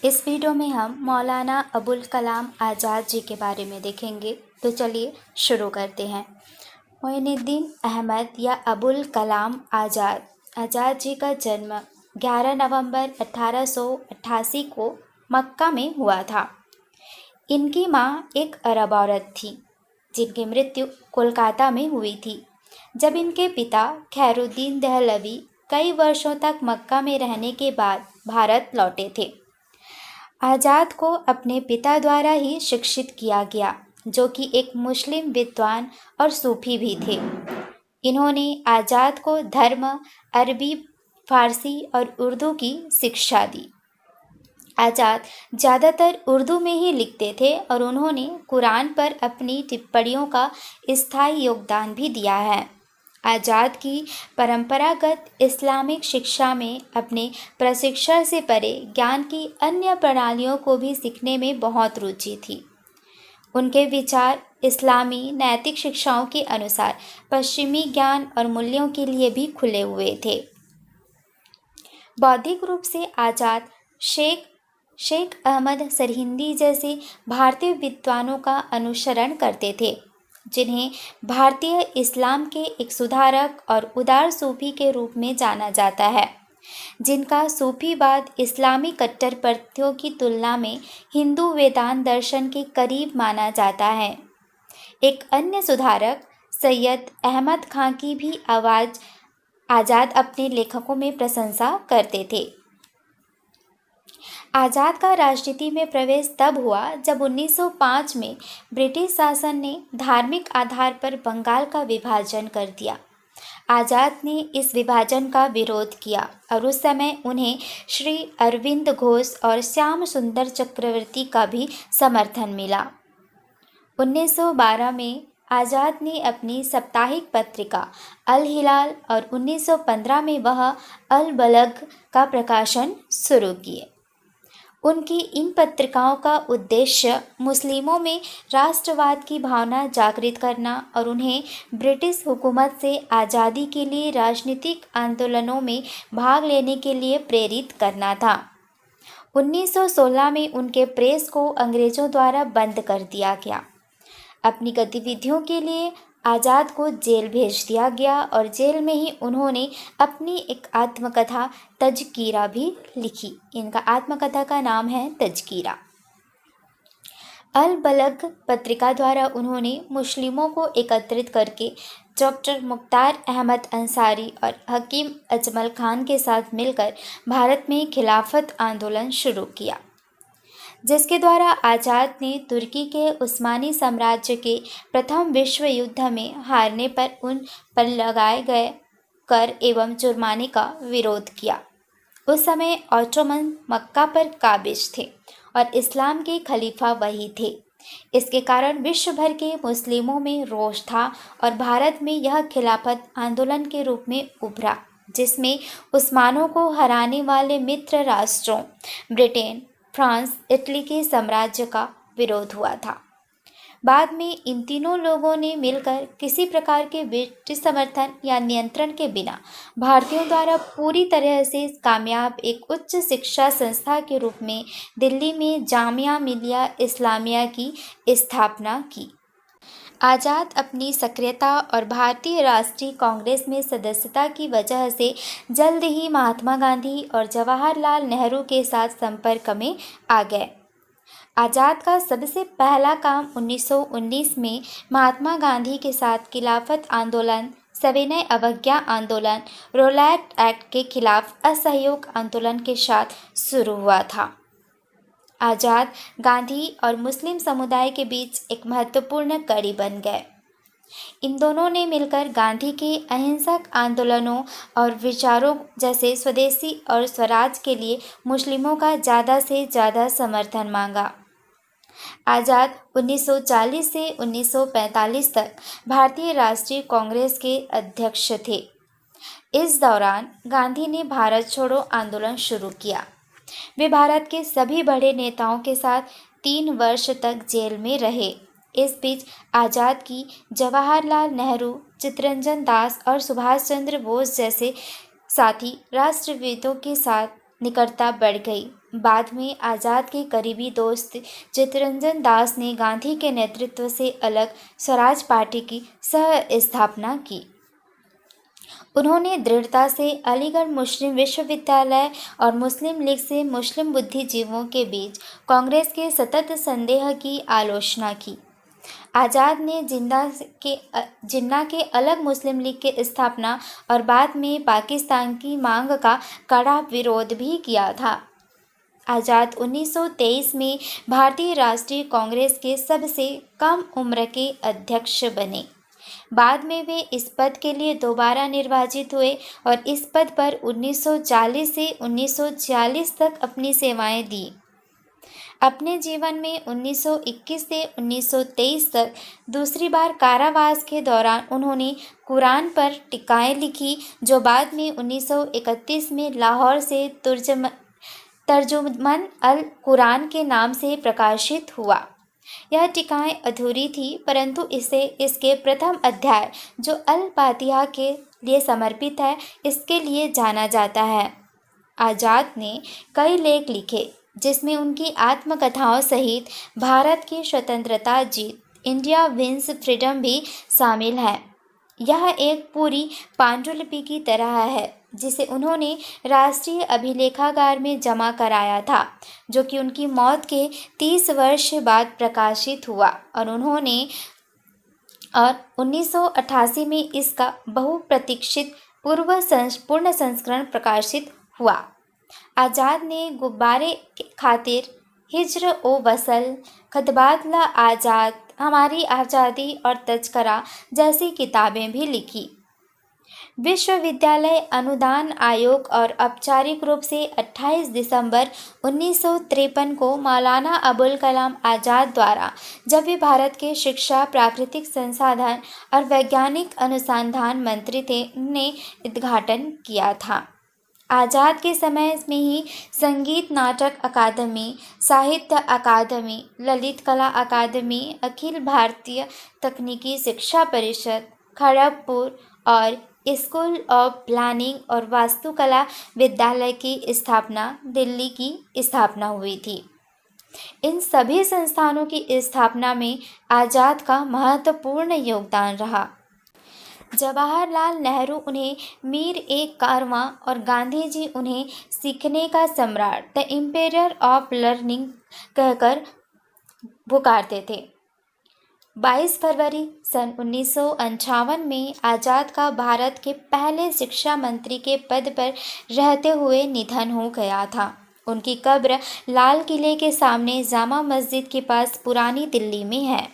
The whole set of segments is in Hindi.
इस वीडियो में हम मौलाना अबुल कलाम आज़ाद जी के बारे में देखेंगे। तो चलिए शुरू करते हैं। मोइनुद्दीन अहमद या अबुल कलाम आज़ाद जी का जन्म 11 नवंबर 1888 को मक्का में हुआ था। इनकी मां एक अरब औरत थी जिनकी मृत्यु कोलकाता में हुई थी, जब इनके पिता खैरुद्दीन दहलवी कई वर्षों तक मक्का में रहने के बाद भारत लौटे थे। आज़ाद को अपने पिता द्वारा ही शिक्षित किया गया, जो कि एक मुस्लिम विद्वान और सूफी भी थे। इन्होंने आज़ाद को धर्म, अरबी, फारसी और उर्दू की शिक्षा दी। आज़ाद ज़्यादातर उर्दू में ही लिखते थे और उन्होंने कुरान पर अपनी टिप्पणियों का स्थायी योगदान भी दिया है। आज़ाद की परंपरागत इस्लामिक शिक्षा में अपने प्रशिक्षण से परे ज्ञान की अन्य प्रणालियों को भी सीखने में बहुत रुचि थी। उनके विचार इस्लामी नैतिक शिक्षाओं के अनुसार पश्चिमी ज्ञान और मूल्यों के लिए भी खुले हुए थे। बौद्धिक रूप से आज़ाद शेख अहमद सरहिंदी जैसे भारतीय विद्वानों का अनुसरण करते थे, जिन्हें भारतीय इस्लाम के एक सुधारक और उदार सूफी के रूप में जाना जाता है, जिनका सूफीवाद इस्लामी कट्टरपंथियों की तुलना में हिंदू वेदांत दर्शन के करीब माना जाता है। एक अन्य सुधारक सैयद अहमद खां की भी आज़ाद अपने लेखकों में प्रशंसा करते थे। आज़ाद का राजनीति में प्रवेश तब हुआ जब 1905 में ब्रिटिश शासन ने धार्मिक आधार पर बंगाल का विभाजन कर दिया। आज़ाद ने इस विभाजन का विरोध किया और उस समय उन्हें श्री अरविंद घोष और श्याम सुंदर चक्रवर्ती का भी समर्थन मिला। 1912 में आज़ाद ने अपनी साप्ताहिक पत्रिका अल हिलाल और 1915 में वह अल बलग का प्रकाशन शुरू किए। उनकी इन पत्रिकाओं का उद्देश्य मुस्लिमों में राष्ट्रवाद की भावना जागृत करना और उन्हें ब्रिटिश हुकूमत से आज़ादी के लिए राजनीतिक आंदोलनों में भाग लेने के लिए प्रेरित करना था। 1916 में उनके प्रेस को अंग्रेज़ों द्वारा बंद कर दिया गया। अपनी गतिविधियों के लिए आज़ाद को जेल भेज दिया गया और जेल में ही उन्होंने अपनी एक आत्मकथा तज़किरा भी लिखी। इनका आत्मकथा का नाम है तज़किरा। अल बलग पत्रिका द्वारा उन्होंने मुस्लिमों को एकत्रित करके डॉक्टर मुख्तार अहमद अंसारी और हकीम अजमल खान के साथ मिलकर भारत में खिलाफत आंदोलन शुरू किया, जिसके द्वारा आज़ाद ने तुर्की के उस्मानी साम्राज्य के प्रथम विश्व युद्ध में हारने पर उन पर लगाए गए कर एवं जुर्माने का विरोध किया। उस समय ऑटोमन मक्का पर काबिज थे और इस्लाम के खलीफा वही थे। इसके कारण विश्व भर के मुस्लिमों में रोष था और भारत में यह खिलाफत आंदोलन के रूप में उभरा, जिसमें उस्मानों को हराने वाले मित्र राष्ट्रों ब्रिटेन, फ्रांस, इटली के साम्राज्य का विरोध हुआ था। बाद में इन तीनों लोगों ने मिलकर किसी प्रकार के ब्रिटिश समर्थन या नियंत्रण के बिना भारतीयों द्वारा पूरी तरह से कामयाब एक उच्च शिक्षा संस्था के रूप में दिल्ली में जामिया मिलिया इस्लामिया की स्थापना की। आज़ाद अपनी सक्रियता और भारतीय राष्ट्रीय कांग्रेस में सदस्यता की वजह से जल्द ही महात्मा गांधी और जवाहरलाल नेहरू के साथ संपर्क में आ गए। आज़ाद का सबसे पहला काम 1919 में महात्मा गांधी के साथ खिलाफत आंदोलन, सविनय अवज्ञा आंदोलन, रोलैट एक्ट के खिलाफ असहयोग आंदोलन के साथ शुरू हुआ था। आज़ाद गांधी और मुस्लिम समुदाय के बीच एक महत्वपूर्ण कड़ी बन गए। इन दोनों ने मिलकर गांधी के अहिंसक आंदोलनों और विचारों जैसे स्वदेशी और स्वराज के लिए मुस्लिमों का ज़्यादा से ज़्यादा समर्थन मांगा। आज़ाद 1940 से 1945 तक भारतीय राष्ट्रीय कांग्रेस के अध्यक्ष थे। इस दौरान गांधी ने भारत छोड़ो आंदोलन शुरू किया। वे भारत के सभी बड़े नेताओं के साथ 3 वर्ष तक जेल में रहे। इस बीच आज़ाद की जवाहरलाल नेहरू, चित्तरंजन दास और सुभाष चंद्र बोस जैसे साथी राष्ट्रविदों के साथ निकटता बढ़ गई। बाद में आज़ाद के करीबी दोस्त चित्तरंजन दास ने गांधी के नेतृत्व से अलग स्वराज पार्टी की सह स्थापना की। उन्होंने दृढ़ता से अलीगढ़ मुस्लिम विश्वविद्यालय और मुस्लिम लीग से मुस्लिम बुद्धिजीवियों के बीच कांग्रेस के सतत संदेह की आलोचना की। आज़ाद ने जिन्ना के अलग मुस्लिम लीग की स्थापना और बाद में पाकिस्तान की मांग का कड़ा विरोध भी किया था। आज़ाद 1923 में भारतीय राष्ट्रीय कांग्रेस के सबसे कम उम्र के अध्यक्ष बने। बाद में वे इस पद के लिए दोबारा निर्वाचित हुए और इस पद पर 1940 से 1946 तक अपनी सेवाएं दी। अपने जीवन में 1921 से 1923 तक दूसरी बार कारावास के दौरान उन्होंने कुरान पर टीकाएं लिखी, जो बाद में 1931 में लाहौर से तर्जुमन अल कुरान के नाम से प्रकाशित हुआ। यह टीकाएं अधूरी थी, परंतु इसे इसके प्रथम अध्याय जो अल फातिहा के लिए समर्पित है, इसके लिए जाना जाता है। आज़ाद ने कई लेख लिखे, जिसमें उनकी आत्मकथाओं सहित भारत की स्वतंत्रता जीत, इंडिया विंस फ्रीडम भी शामिल है। यह एक पूरी पांडुलिपि की तरह है, जिसे उन्होंने राष्ट्रीय अभिलेखागार में जमा कराया था, जो कि उनकी मौत के 30 वर्ष बाद प्रकाशित हुआ और 1988 में इसका बहुप्रतीक्षित पूर्ण संस्करण प्रकाशित हुआ। आज़ाद ने गुब्बारे खातिर, हिज्र ओ वसल, खतबातला आज़ाद, हमारी आज़ादी और तज़करा जैसी किताबें भी लिखी। विश्वविद्यालय अनुदान आयोग और औपचारिक रूप से 28 दिसंबर 1953 को मौलाना अबुल कलाम आज़ाद द्वारा, जब वे भारत के शिक्षा, प्राकृतिक संसाधन और वैज्ञानिक अनुसंधान मंत्री थे, ने उद्घाटन किया था। आज़ाद के समय में ही संगीत नाटक अकादमी, साहित्य अकादमी, ललित कला अकादमी, अखिल भारतीय तकनीकी शिक्षा परिषद, खड़गपुर और स्कूल ऑफ प्लानिंग और वास्तुकला विद्यालय की स्थापना दिल्ली की स्थापना हुई थी। इन सभी संस्थानों की स्थापना में आज़ाद का महत्वपूर्ण योगदान रहा। जवाहरलाल नेहरू उन्हें मीर एक कारवां और गांधी जी उन्हें सीखने का सम्राट, द एम्पायर ऑफ लर्निंग कहकर पुकारते थे। 22 फरवरी सन 1958 में आज़ाद का भारत के पहले शिक्षा मंत्री के पद पर रहते हुए निधन हो गया था। उनकी कब्र लाल किले के सामने जामा मस्जिद के पास पुरानी दिल्ली में है।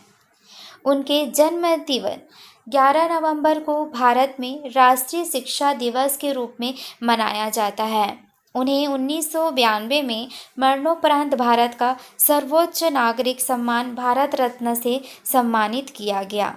उनके जन्म दिवस 11 नवंबर को भारत में राष्ट्रीय शिक्षा दिवस के रूप में मनाया जाता है। उन्हें 1992 में मरणोपरांत भारत का सर्वोच्च नागरिक सम्मान भारत रत्न से सम्मानित किया गया।